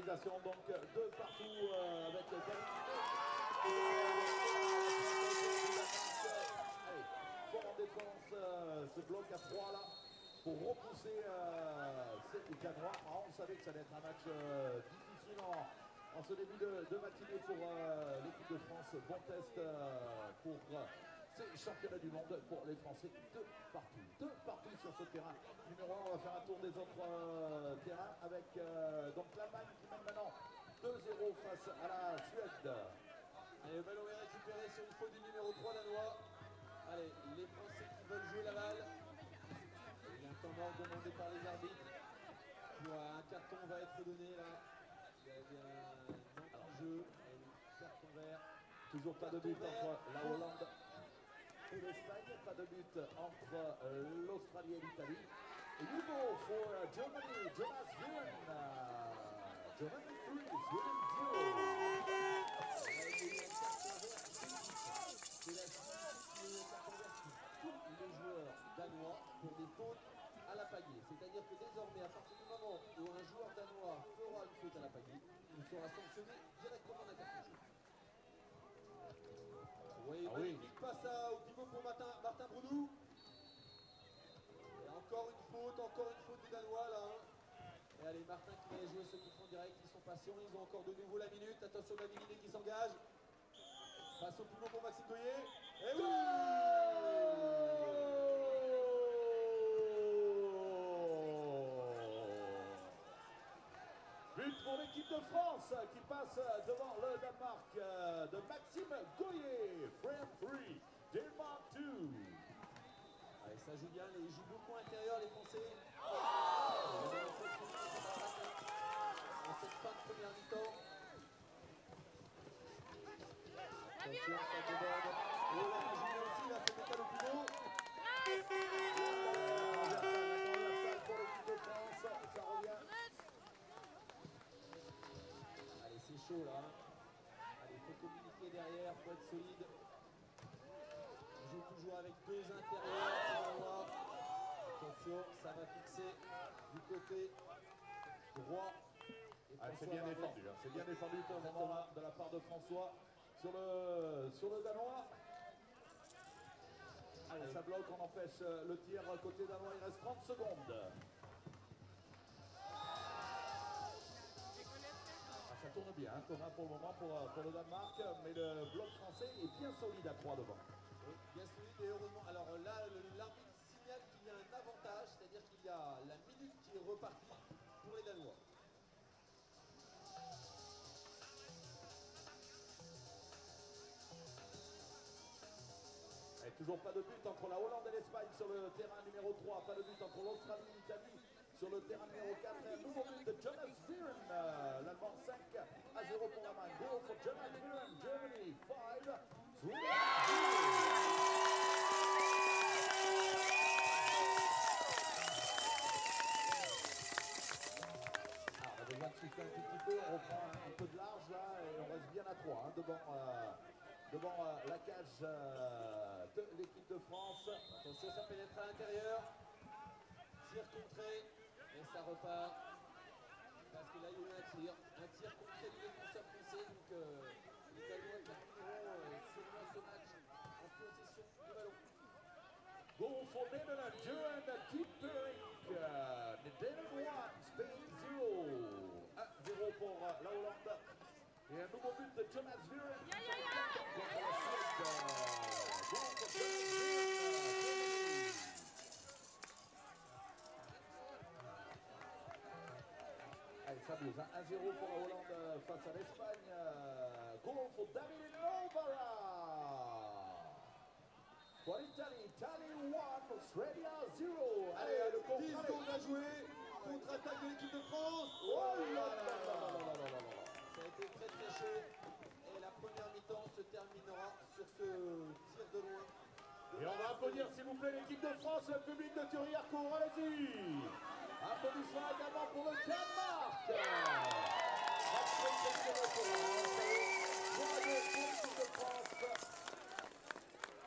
égalisation, donc 2 partout avec David. Allez, fort en défense, ce bloc à 3 là, pour repousser ces Danois. On savait que ça allait être un match difficile en ce début de matinée pour l'équipe de France. Bon test pour ces championnats du monde pour les Français. 2 partout sur ce terrain. Numéro 1, on va faire un tour des autres terrains avec donc l'Allemagne qui mène maintenant 2-0 face à la Suède. Et le ballon est récupéré sur une faute du numéro 3 danois. Allez, les Français qui veulent jouer la balle. Il y a un temps mort demandé par les arbitres. Un carton va être donné là. Il y a un anti-jeu et un carton vert. Toujours pas de but entre la Hollande et l'Espagne, pas de but entre l'Australie et l'Italie. Et nouveau pour Germany, Jonas Wieren. Germany 3, Sweden 0. C'est la suite tous les joueurs danois pour des fautes à la pagaie. C'est-à-dire que désormais, à partir du moment où un joueur danois fera une faute à la pagaie, il sera sanctionné directement d'un carton jaune. Oui, magnifique passe au pivot pour Martin Brodou. Et encore une faute des Danois là. Et allez, Martin qui va jouer ce coup franc direct, ils sont patients, ils ont encore de nouveau la minute. Attention, David qui s'engage. Passe au pivot pour Maxime Goyer. Et oui! But pour l'équipe de France qui passe devant le Danemark de Maxime Goyer. Frame 3, Denmark 2. Allez, ça joue bien, ils jouent beaucoup intérieur les Français. En cette fin de première mi-temps. Attention, ça déborde. Et là, Julien aussi, il a fait métal au pivot. Pour l'équipe de France, ça revient. Allez, c'est chaud là. Allez, il faut communiquer derrière, il faut être solide. On joue toujours avec 2 intérieurs. Attention, ça va fixer du côté droit. C'est bien défendu, hein. C'est bien défendu pour le moment là, de la part de François sur le Danois. Allez, ça bloque, on empêche le tir côté danois, il reste 30 secondes. Ça tourne bien, hein, Thomas, pour le moment pour le Danemark, mais le bloc français est bien solide à 3 devant. Oui, bien solide et heureusement. Alors là, l'arbitre signale qu'il y a un avantage, c'est-à-dire qu'il y a la minute qui est repartie pour les Danois. Et toujours pas de but entre la Hollande et l'Espagne sur le terrain numéro 3, pas de but entre l'Australie et l'Italie sur le terrain numéro 4. Un nouveau but de Jonas Wieren, l'Allemand 5-0 pour l'Allemagne. Goal for Jonas Wieren, Germany 5, Sweden 0. On a besoin de souffler un tout petit peu, on reprend un peu de large là et on reste bien à 3 hein, devant la cage de l'équipe de France. Attention, ça pénètre à l'intérieur. Tir contré. Et ça repart. Parce que là, il y a eu un tir contré du défenseur français. Donc, les Danois termineront sûrement ce match en possession du ballon. Goal for Netherlands, Johan Dieperink. Netherlands 1, Spain 0. 1-0 pour la Hollande. Et un nouveau but de Jonas Wieren. Allez, ça bouge, hein. 1-0 pour la Hollande face à l'Espagne. Goal for David Novara. For Italy, Italy 1, Australia 0. Allez, le 10 secondes à jouer. Contre-attaque de l'équipe de France. Oh là là. Ça a été très très chaud. Et la première mi-temps se terminera sur ce tir de loin. Et on va applaudir s'il vous plaît l'équipe de France, le public de Thury-Harcourt, allez-y. Applaudissements également pour le Danemark.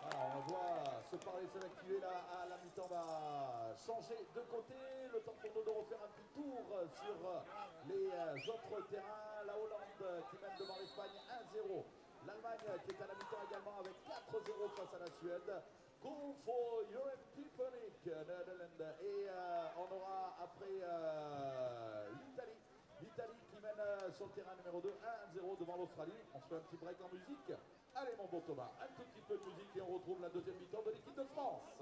Alors, on voit se parler, s'activer là à la mi-temps va changer de côté. Le temps pour nous de refaire un petit tour sur les autres terrains. La Hollande qui mène devant l'Espagne 1-0. L'Allemagne qui est à la mi-temps également avec 4-0 face à la Suède. Goal for Johan Piepernick, Netherlands. Et on aura après l'Italie. L'Italie qui mène sur le terrain numéro 2, 1-0 devant l'Australie. On se fait un petit break en musique. Allez mon bon Thomas, un tout petit peu de musique et on retrouve la deuxième mi-temps de l'équipe de France.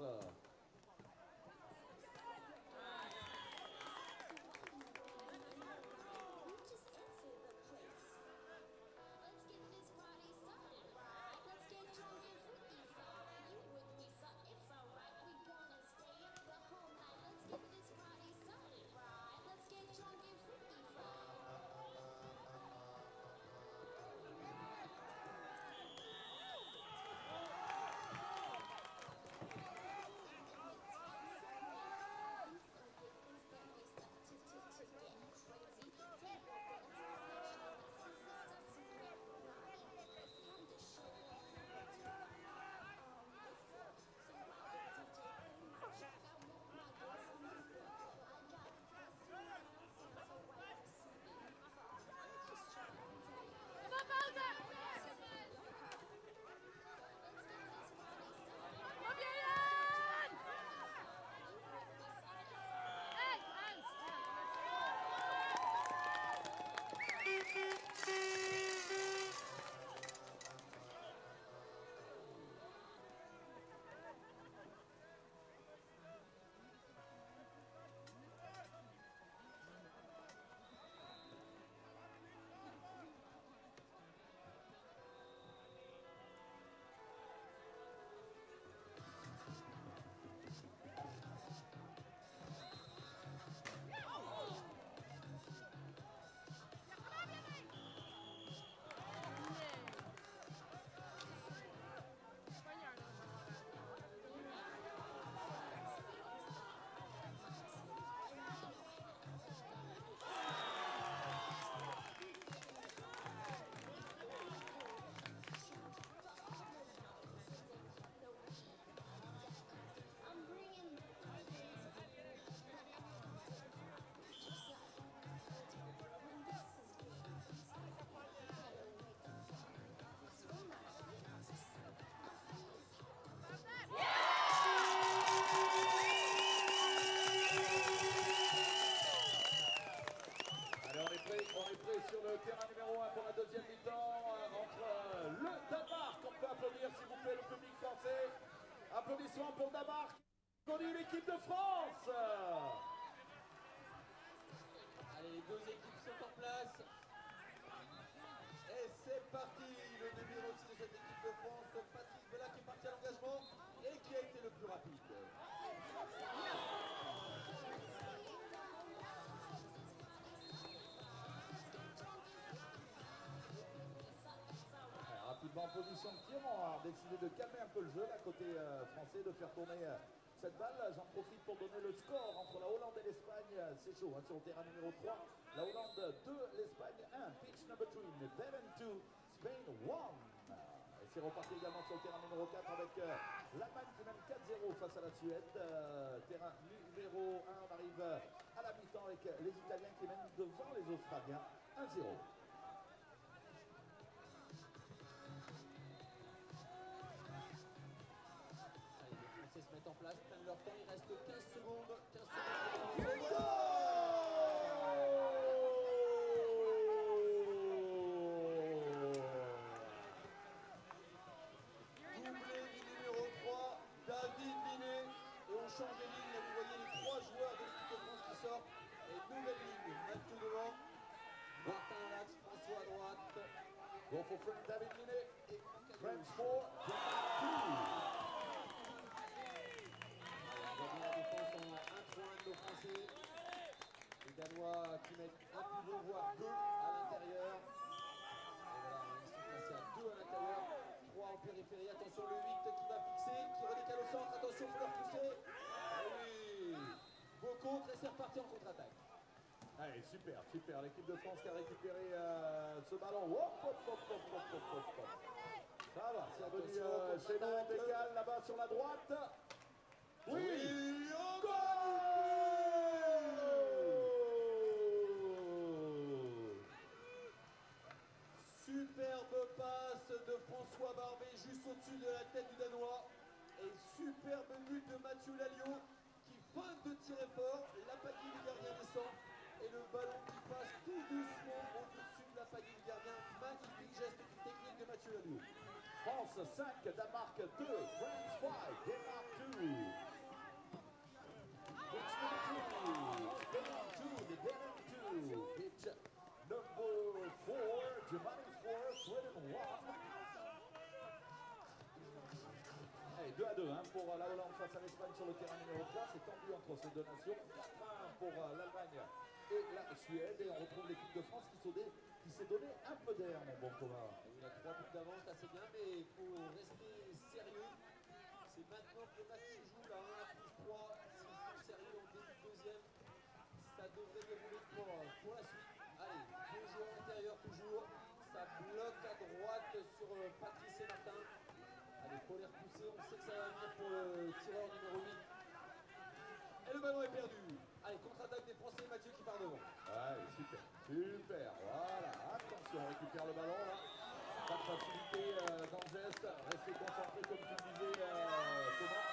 Sur le terrain numéro 1 pour la deuxième mi-temps entre le Danemark, on peut applaudir s'il vous plaît le public français, applaudissements pour Danemark, applaudit l'équipe de France. Allez, les deux équipes sont en place. Et c'est parti, le début aussi de cette équipe de France, Patrice Vela qui est parti à l'engagement et qui a été le plus rapide. En position de tir, on a décidé de calmer un peu le jeu là côté français, de faire tourner cette balle. J'en profite pour donner le score entre la Hollande et l'Espagne. C'est chaud hein, sur le terrain numéro 3. La Hollande 2, l'Espagne 1. Pitch number 3, Netherlands 2, Spain 1. Et c'est reparti également sur le terrain numéro 4 avec l'Allemagne qui mène 4-0 face à la Suède. Terrain numéro 1, on arrive à la mi-temps avec les Italiens qui mènent devant les Australiens 1-0. Se mettent en place, prennent leur temps, il reste 15 secondes. 15 secondes. Doublé du numéro 3, David Binet. Et on change de ligne. Vous voyez les trois joueurs de l'équipe de France qui sortent. Et nouvelle ligne, maintenant devant. Martin à l'axe, François à droite. Go for Frank, David Binet et French 4, les Danois qui mettent un pivot, voire deux à l'intérieur. Et voilà, ils sont placés à deux à l'intérieur, trois en périphérie. Attention, le 8 qui va fixer, qui redécale au centre. Attention, il faut leur pousser. Et oui, beau contre et c'est reparti en contre-attaque. Allez, super, super. L'équipe de France qui a récupéré ce ballon. Hop, hop, hop, hop, hop, hop, hop, hop. Ça va, c'est revenu chez nous, on décale là-bas sur la droite. Oui, au goal! Monsieur Aliou. France 5, Danemark 2, France 5, Denmark 2. Pitch number 2, Denmark 2, pitch number 4, Germany 4, Sweden 1. Allez, 2-2 hein, pour la Hollande face à l'Espagne sur le terrain numéro 3. C'est tendu entre ces deux nations. 4-1 pour l'Allemagne et la Suède. Et on retrouve l'équipe de France qui s'est donné un peu d'air, mon bon Thomas. Il a 3 buts d'avance, là c'est bien, mais il faut rester sérieux. C'est maintenant que le match se joue, là 1+3. S'ils sont sérieux en début de deuxième, ça devrait dérouler pour la suite. Allez, deux joueurs intérieurs toujours. Ça bloque à droite sur Patrice et Martin. Allez, il faut les repousser. On sait que ça va venir pour le tireur numéro 8. Et le ballon est perdu. Allez, contre-attaque des Français, Mathieu qui part devant. Ouais, super, super. Voilà, attention, on récupère le ballon là. Pas de facilité dans le geste. Restez concentrés comme tu le disais, Thomas.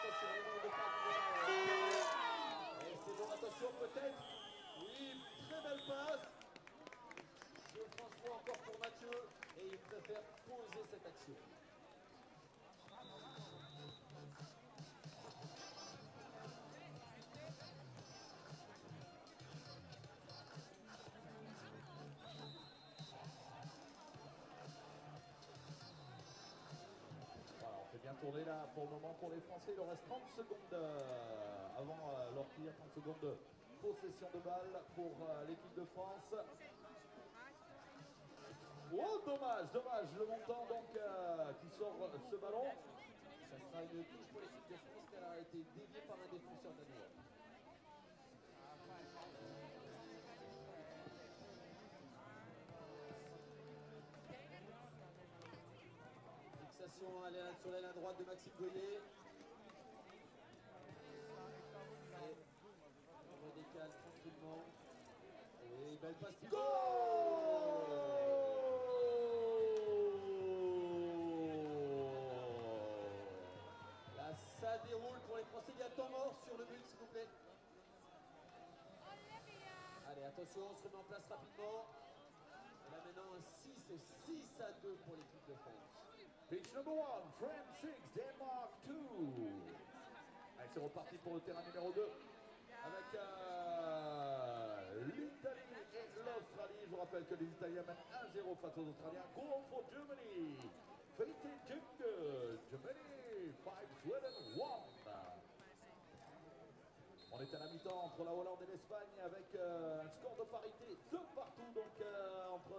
Attention, on ne pas et c'est bon, attention, peut-être. Oui, très belle passe. De François encore pour Mathieu. Et il préfère poser cette action. Voilà, on fait bien tourner là pour le moment pour les Français. Il leur reste 30 secondes avant leur tir, 30 secondes de possession de balle pour l'équipe de France. Oh, dommage, le montant donc qui sort ce ballon. Ça sera une touche pour l'équipe de France car elle a été déviée par un défenseur danois. Fixation sur l'aile à droite de Maxime Goyer. Et on redécale tranquillement. Et belle passe. Là, ça déroule pour les Français. Il y a temps mort sur le but, s'il vous plaît. Allez, attention, on se remet en place rapidement. Et là maintenant un 6-2 pour l'équipe de France. Pitch number 1, France 6, Denmark 2. Allez, c'est reparti pour le terrain numéro 2 avec l'Italie et l'Australie. Je vous rappelle que les Italiens mènent 1-0 face aux Australiens. Goal for Germany. Fate kick. Germany 5, Sweden 1. On est à la mi-temps entre la Hollande et l'Espagne avec un score de parité de partout donc entre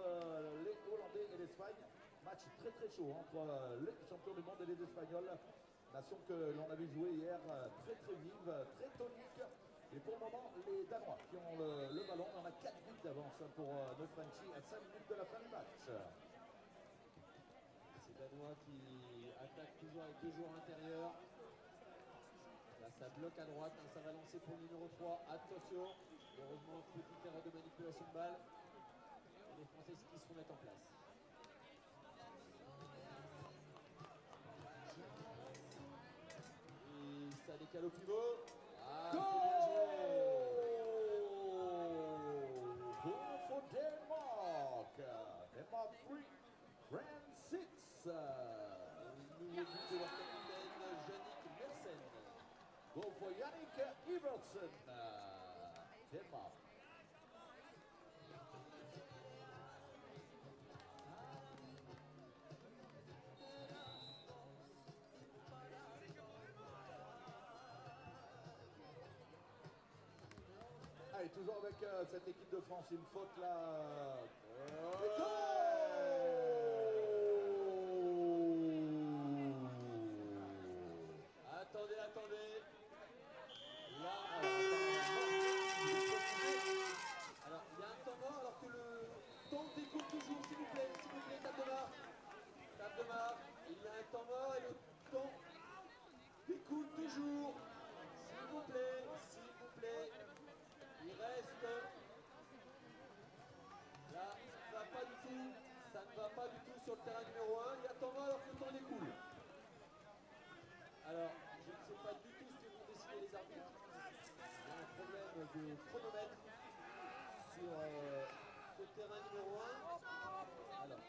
les Hollandais et l'Espagne. Match très très chaud entre les champions du monde et les Espagnols. Nation que l'on a vu jouer hier très très vive, très tonique. Et pour le moment, les Danois qui ont le ballon, on a 4 buts d'avance pour nos Frenchies à 5 minutes de la fin du match. Ces Danois qui attaquent toujours avec deux joueurs intérieurs. Là, ça bloque à droite, hein, ça va lancer pour le numéro 3. Attention, heureusement, petite erreur de manipulation de balle. Et les Français qui se remettent en place. Et ça décale au pivot. Ah, c'est bien joué. Goal for Denmark. Denmark 3, France 6. Nouveau but de leur capitaine, Yannick Mersen. Goal for Yannick Iversen. Denmark. Allez, toujours avec cette équipe de France, une faute là. Attendez. Là, alors, il y a un temps mort alors que le temps découle toujours, s'il vous plaît, tape de marque. Il y a un temps mort et le temps découle toujours. S'il vous plaît. Il reste. Là, ça ne va pas du tout sur le terrain numéro 1. Il y a temps mort alors que le temps découle. Alors, je ne sais pas du tout ce que vont décider les arbitres. Il y a un problème de chronomètre sur ce terrain numéro 1. Alors,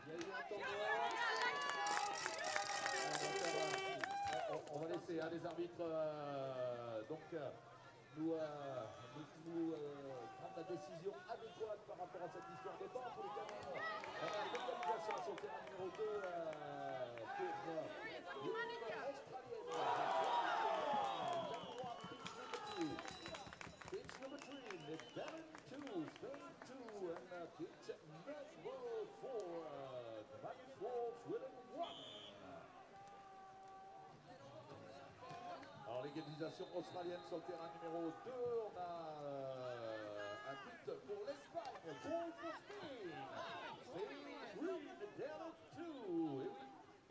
Il y a eu un temps mort. On va laisser les arbitres nous prendre la décision adéquate par rapport à cette histoire de temps. Pour les canons, l'égalisation sur le terrain numéro 2 pour l'équipe australienne. Pitch number 3, Netherlands 2, Spain 2, and pitch number 4, Sweden 1. Alors l'égalisation australienne sur le terrain numéro 2, on a un but pour l'Espagne, goal for Spain. Spain 3, Netherlands 2. Et oui,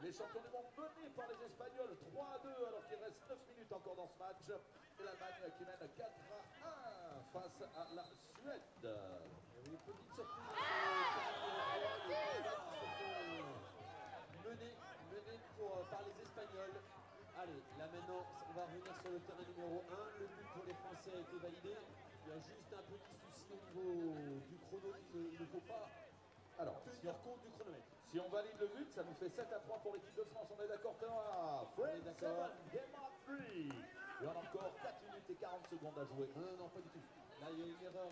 les champions du monde menés par les Espagnols 3-2 alors qu'il reste 9 minutes encore dans ce match. Et l'Allemagne qui mène 4-1 face à la Suède. Et oui, petite surprise. Mené par les Espagnols. Allez, là maintenant, on va revenir sur le terrain numéro 1. Le but pour les Français a été validé. Il y a juste un petit souci au niveau du chrono. Il ne faut pas tenir compte du chronomètre. Si on valide le but, ça nous fait 7-3 pour l'équipe de France. On est d'accord, Thomas? France 7, Denmark 3. Et on a encore 4 minutes et 40 secondes à jouer. Non, pas du tout. Là, il y a une erreur.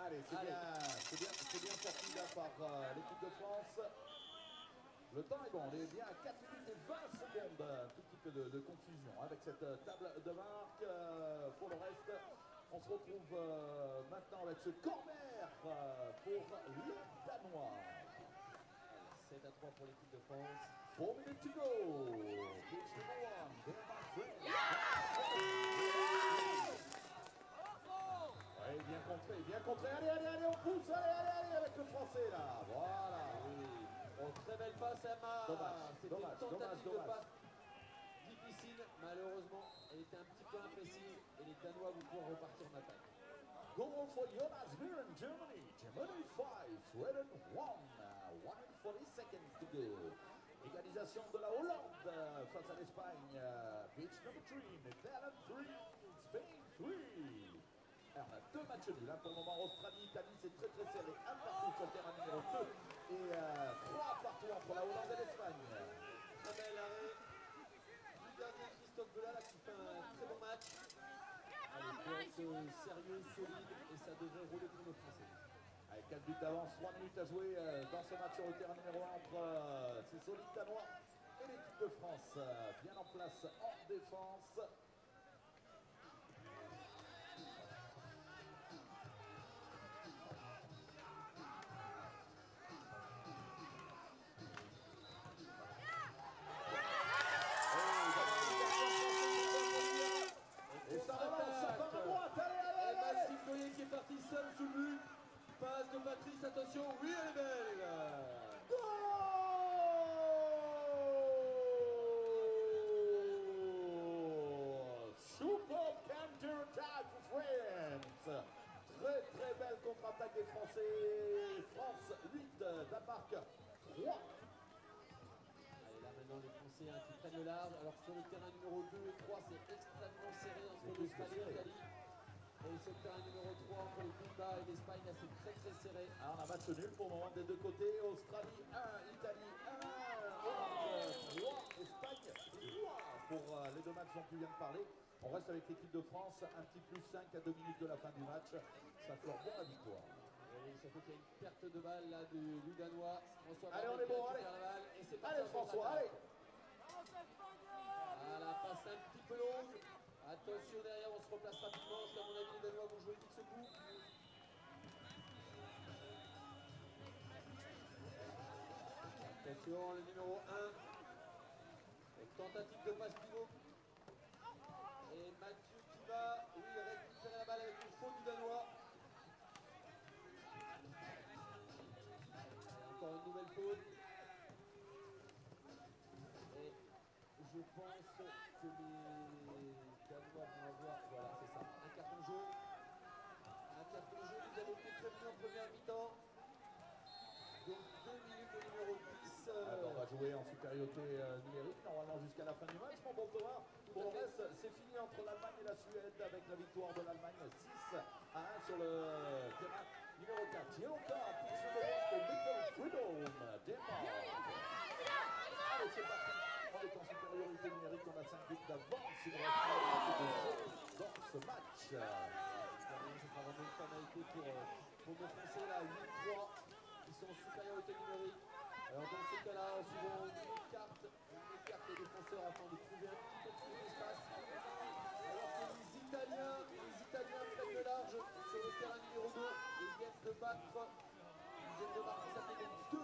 Allez, c'est bien sorti là par l'équipe de France. Le temps est bon, on est bien à 4 minutes et 20 secondes. Un tout petit peu de confusion avec cette table de marque. Pour le reste, on se retrouve maintenant avec ce corner pour les Danois. 7-3 pour l'équipe de France. 4 minutes to go. Pitch number 1, Denmark 3. Oui, bien contré. Allez, on pousse. Allez, avec le français là. Voilà. Oui. Bon, très belle passe, Emma. C'était une tentative de passe difficile. Malheureusement, elle était un petit peu imprécise. Et les Danois vont pouvoir repartir en attaque. Goal for Jonas Viren, Germany. Germany 5, Sweden 1. 1:40 seconds to go. Égalisation de la Hollande face à l'Espagne. Pitch number 3, Netherlands 3, Spain 3. Alors, on a 2 matchs nuls. Pour le moment, Australie-Italie, c'est très serré. Un partout sur le terrain numéro 2 et 3 partout entre la Hollande et l'Espagne. Très bel arrêt du gardien Christophe Bella qui fait un très bon match. Allez, pour être sérieux, solide, et ça devrait rouler pour nos Français. Avec 4 buts d'avance, 3 minutes à jouer dans ce match sur le terrain numéro 1 entre ces solides Danois et l'équipe de France. Bien en place en défense. Qui est parti seul sous le but. Passe de Patrice, attention, oui elle est belle. Super counter-attack for France. Très belle contre-attaque des Français. France 8, Danemark 3. Allez, là maintenant les Français qui prennent le large. Alors sur le terrain numéro 2 et 3, c'est extrêmement serré entre l'Australie et l'Italie. Et sur le terrain numéro 3 entre les Pays-Bas et l'Espagne, là c'est très serré. Alors on a match nul pour le moment des deux côtés. Australie 1, Italie 1, Hollande 3, Espagne 3 pour les 2 matchs dont tu viens de parler. On reste avec l'équipe de France, un petit plus 5 à 2 minutes de la fin du match. Ça fleure bien la victoire. Et surtout qu'il y a une perte de balle là du Danois. François allez, on est bon, allez. Et c'est allez François, allez. Voilà, passe un petit peu longue. Attention derrière, on se replace rapidement, parce qu'à mon avis, les Danois vont jouer vite ce coup. Attention, le numéro 1. Tentative de passe pivot. Et Mathieu qui va, récupérer la balle avec une faute du Danois. Encore une nouvelle faute. Et je pense que les Danois vont avoir, voilà c'est ça, un carton jaune. Un carton jaune, ils avaient été prévenus en première mi-temps. Donc 2 minutes au numéro 10. jouer en supériorité numérique, normalement jusqu'à la fin du match. Mon bon Thomas, pour le reste, c'est fini entre l'Allemagne et la Suède avec la victoire de l'Allemagne 6-1 sur le terrain numéro 4. Yelka, pitch number 1 pour Mikkel Freedom, Denmark. Allez, c'est parti. On est en supériorité numérique, on a 5 buts d'avance. Il reste de jeu dans ce match. Ce sera vraiment une formalité pour nos Français là, 8-3, qui sont en supériorité numérique. Alors dans ce cas-là, souvent on écarte les défenseurs afin de trouver un petit peu plus d'espace. Alors que les Italiens prennent le large sur le terrain numéro 2 et ils viennent de battre, ça fait donc 2-1.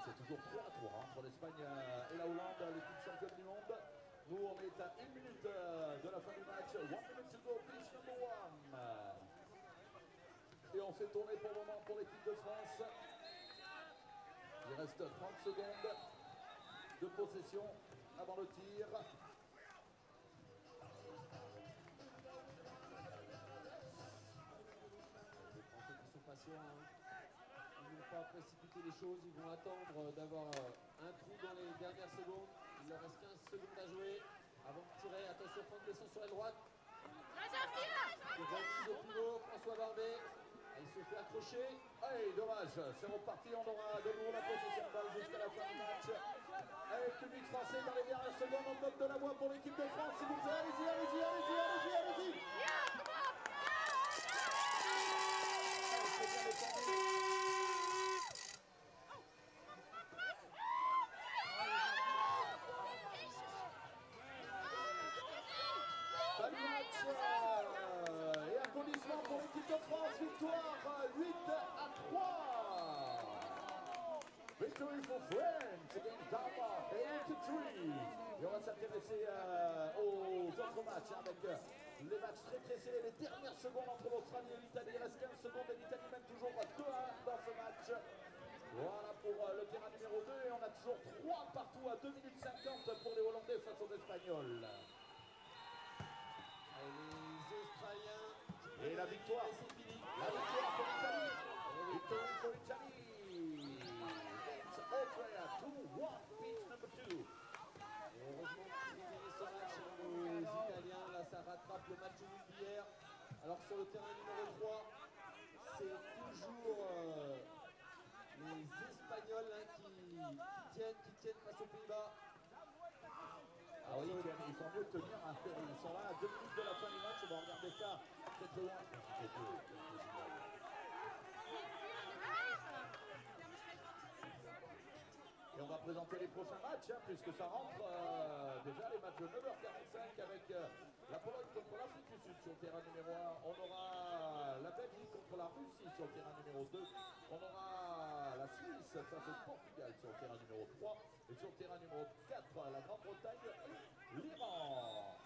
C'est toujours 3-3 entre l'Espagne et la Hollande, l'équipe championne du monde. Nous, on est à 1 minute de la fin du match. 1 minute to go, pitch number 1. Et on fait tourner pour le moment pour l'équipe de France. Il reste 30 secondes de possession avant le tir. Les Français qui sont patients, ils ne vont pas précipiter les choses, ils vont attendre d'avoir un trou dans les dernières secondes. Il leur reste 15 secondes à jouer avant de tirer. Attention, prendre des sons sur la droite. Remise au pivot, François Barbet. Il se fait accrocher. Allez, dommage, c'est reparti, on aura de nouveau la possession de balle jusqu'à la fin du match. Avec le public français dans les dernières secondes, on donne de la voix pour l'équipe de France. S'il vous plaît, allez-y, allez-y, allez-y, allez-y, allez-y. C'est bien défendu. Fin du match, et applaudissements pour l'équipe de France, victoire 8-3. Victory for France against Denmark 8-3. Et on va s'intéresser aux autres matchs avec les matchs très pressés, les dernières secondes entre l'Australie et l'Italie. Il reste 15 secondes et l'Italie mène toujours 2-1 dans ce match. Voilà pour le terrain numéro 2 et on a toujours 3 partout à 2 minutes 50 pour les Hollandais face aux Espagnols. Les Australiens. Et la victoire. C'est fini. La victoire pour l'Italie. Victory for Italy. It's Austria 2-1, pitch number 2. Et heureusement qu'ils ont gagné ce match, nos Italiens. Là, ça rattrape le match nul d'hier. Alors que sur le terrain numéro 3, c'est toujours les Espagnols qui tiennent face aux Pays-Bas. Ah oui, ils sont mieux de tenir. Ils sont là à 2 minutes de la fin du match. On va regarder ça peut-être loin. Et on va présenter les prochains matchs, puisque ça rentre déjà les matchs de 9h45 avec la Pologne contre l'Afrique du Sud sur le terrain numéro 1. On aura la Belgique contre la Russie sur le terrain numéro 2. On aura la Suisse face au Portugal sur le terrain numéro 3. Et sur le terrain numéro 4, la Grande-Bretagne et l'Iran.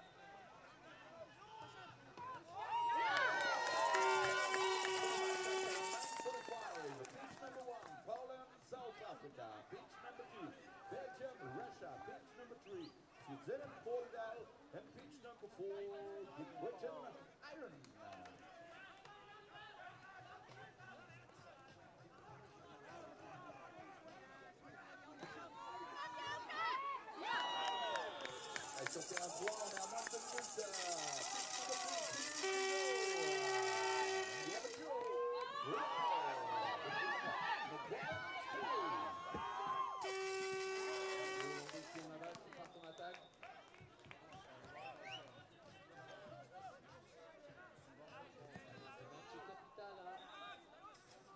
Pitch number 1, Poland, South Africa. Pitch number 2, Belgium, Russia. Pitch number 3, Switzerland, Portugal. And pitch number 4, Great Britain, Ireland. Et sur terrain 3, on est à moins de 2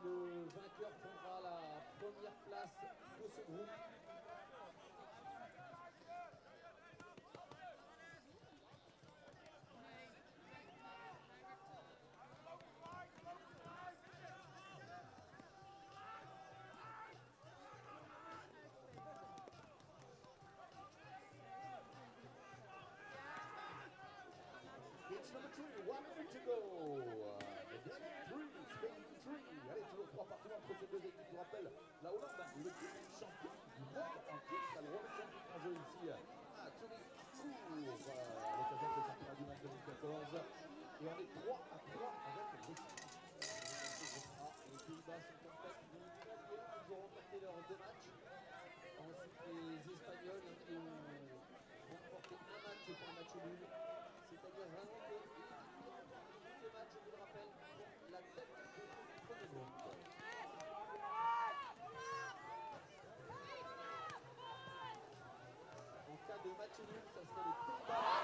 Le vainqueur prendra la première place de ce groupe. Pitch number 3, 1 minute to go. Spain 3. Allez, toujours 3 partout entre ces deux équipes. Je vous rappelle, la Hollande, le champion du monde en titre. Elle remet son titre en jeu ici à Tunis, à l'occasion de ce championnat du monde 2014. Et on est 3-1 nul, ça serait les Pays-Bas.